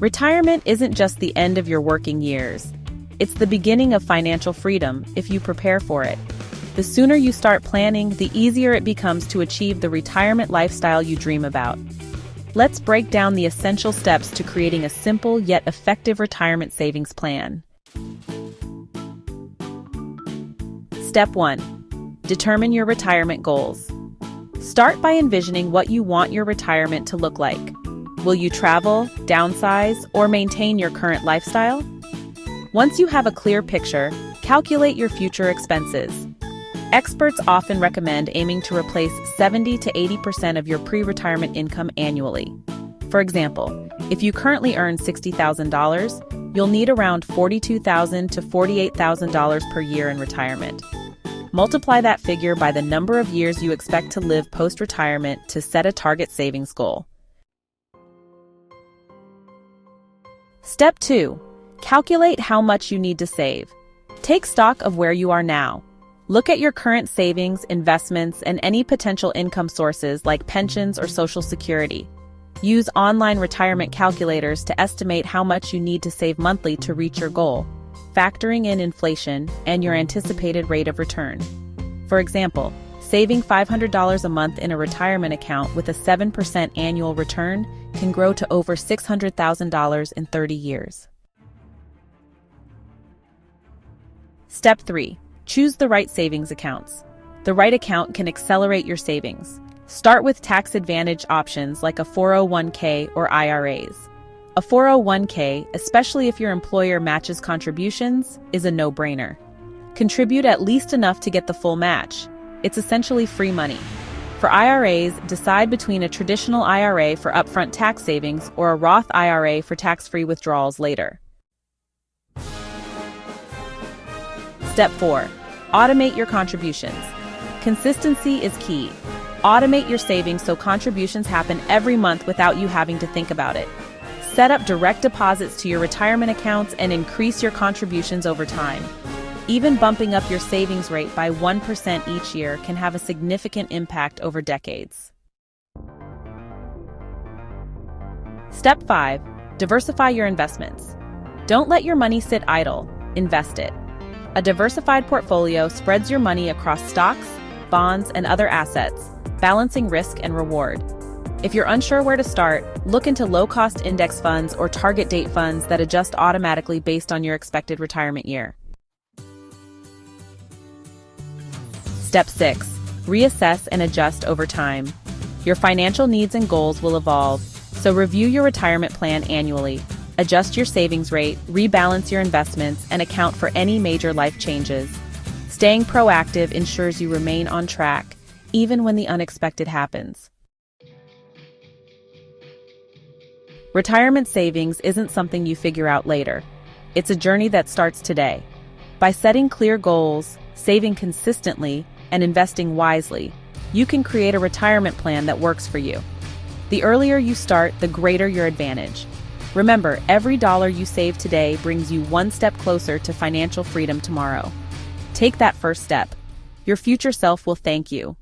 Retirement isn't just the end of your working years. It's the beginning of financial freedom if you prepare for it. The sooner you start planning, the easier it becomes to achieve the retirement lifestyle you dream about. Let's break down the essential steps to creating a simple yet effective retirement savings plan. Step 1. Determine your retirement goals. Start by envisioning what you want your retirement to look like. Will you travel, downsize, or maintain your current lifestyle? Once you have a clear picture, calculate your future expenses. Experts often recommend aiming to replace 70 to 80% of your pre-retirement income annually. For example, if you currently earn $60,000, you'll need around $42,000 to $48,000 per year in retirement. Multiply that figure by the number of years you expect to live post-retirement to set a target savings goal. Step 2. Calculate how much you need to save. Take stock of where you are now. Look at your current savings, investments, and any potential income sources like pensions or Social Security. Use online retirement calculators to estimate how much you need to save monthly to reach your goal, factoring in inflation and your anticipated rate of return. For example, saving $500 a month in a retirement account with a 7% annual return can grow to over $600,000 in 30 years. Step 3. Choose the right savings accounts. The right account can accelerate your savings. Start with tax-advantaged options like a 401k or IRAs. A 401k, especially if your employer matches contributions, is a no-brainer. Contribute at least enough to get the full match. It's essentially free money. For IRAs, decide between a traditional IRA for upfront tax savings or a Roth IRA for tax-free withdrawals later. Step 4. Automate your contributions. Consistency is key. Automate your savings so contributions happen every month without you having to think about it. Set up direct deposits to your retirement accounts and increase your contributions over time. Even bumping up your savings rate by 1% each year can have a significant impact over decades. Step 5. Diversify your investments. Don't let your money sit idle. Invest it. A diversified portfolio spreads your money across stocks, bonds, and other assets, balancing risk and reward. If you're unsure where to start, look into low-cost index funds or target date funds that adjust automatically based on your expected retirement year. Step 6. Reassess and adjust over time. Your financial needs and goals will evolve, so review your retirement plan annually. Adjust your savings rate, rebalance your investments, and account for any major life changes. Staying proactive ensures you remain on track, even when the unexpected happens. Retirement savings isn't something you figure out later. It's a journey that starts today. By setting clear goals, saving consistently, and investing wisely, you can create a retirement plan that works for you. The earlier you start, the greater your advantage. Remember, every dollar you save today brings you one step closer to financial freedom tomorrow. Take that first step. Your future self will thank you.